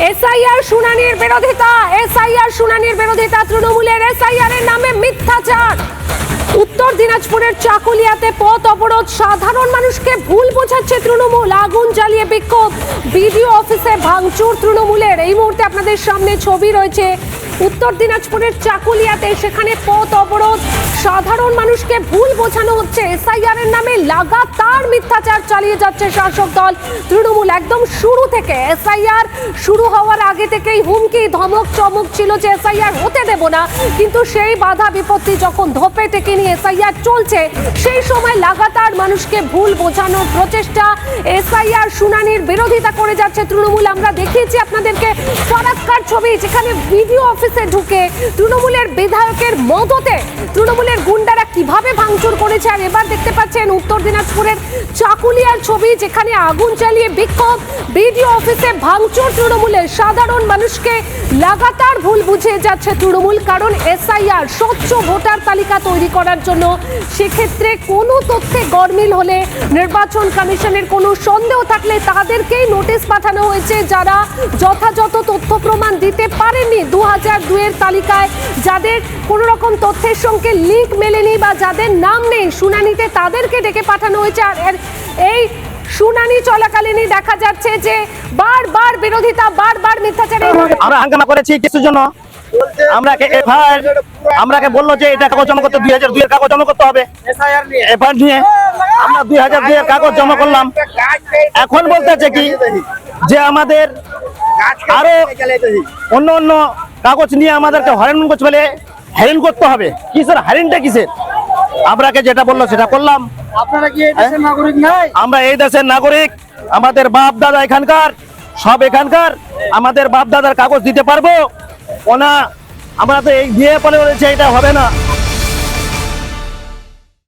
SIR শুনানির বিরোধিতা তৃণমূলের এসআইআর এর নামে মিথ্যাচার। উত্তর দিনাজপুরের চাকুলিয়াতে পথ অবরোধ, সাধারণ মানুষকে ভুল বোঝাচ্ছে তৃণমূল, আগুন জ্বালিয়ে বিক্ষোভ, বিডিও অফিসে ভাঙচুর তৃণমূলের। এই মুহূর্তে আপনাদের সামনে ছবি রয়েছে উত্তর দিনাজপুরের চাকুলিয়াতে, সেখানে পথ অবরোধ, সাধারণ মানুষকে ভুল বোঝানো হচ্ছে। এসআইআর এর নামে লাগাতার মিথ্যাচার চালিয়ে যাচ্ছে শাসক দল তৃণমূল। একদম শুরু থেকে এসআইআর শুরু হওয়ার আগে থেকেই হুমকি ধমক চমক ছিল যে এসআইআর হতে দেব না, কিন্তু সেই বাধা বিপত্তি যখন ধোপে টেকে নিয়ে এসআইআর চলছে, সেই সময় লাগাতার মানুষকে ভুল বোঝানোর প্রচেষ্টা, এসআইআর শুনানির বিরোধিতা করে যাচ্ছে তৃণমূল। আমরা দেখিয়েছি আপনাদেরকে ফারাক্কার ছবি, যেখানে ভিডিও অফিসে ঢুকে তৃণমূলের বিধায়কের মদতে তৃণমূলের গুন্ডারা কিভাবে ভাঙচুর করেছে। আর এবার দেখতে পাচ্ছেন উত্তর দিনাজপুরের চাকুলিয়ার ছবি, যেখানে আগুন জ্বালিয়ে বিক্ষোভ, বিডিও অফিসে ভাঙচুর তৃণমূলের। সাধারণ মানুষকে লাগাতার ভুল বুঝিয়ে যাচ্ছে তৃণমূল, কারণ এসআইআর স্বচ্ছ ভোটার তালিকা তৈরি করার জন্য, সেক্ষেত্রে কোনো তথ্যে গরমিল হলে, নির্বাচন কমিশনের কোনো সন্দেহ থাকলে তাদেরকেই নোটিশ পাঠানো হয়েছে। যারা যথাযথ তথ্য প্রমাণ দিতে পারেননি 2002 এর তালিকায়, যাদের কোনো রকম তথ্যের সঙ্গে লিঙ্ক মেলেনি বা যাদের নাম নেই শুনানিতে, তাদেরকে ডেকে পাঠানো হয়েছে। আর এই শুনানি চলাকালীনই দেখা যাচ্ছে যে বারবার বিরোধিতা, বারবার মিথ্যাচার। আমরা হাঙ্গামা করেছি কিছুর জন্য, আমরাকে বললো যে এটা কাগজ জমা করতে 2002 এর কাগজ জমা করতে হবে। এফআইআর নিয়ে আমরা 2002 এর কাগজ জমা করলাম। এখন বলতেছে কি যে আমাদের আরো অন্য অন্য কাগজ নিয়ে আমাদেরকে হয়রান করতে বলে, হ্যারেন করতে হবে। কিসের হ্যারেনটা কিসের? আমরাকে যেটা বললো সেটা করলাম। আপনারা কি এই দেশের নাগরিক নাই? আমরা এই দেশের নাগরিক, আমাদের বাপ দাদা এখানকার, সব এখানকার, আমাদের বাপ দাদার কাগজ দিতে পারবো ওনা। আমরা তো এই দিয়ে পরে বলেছে এটা হবে না।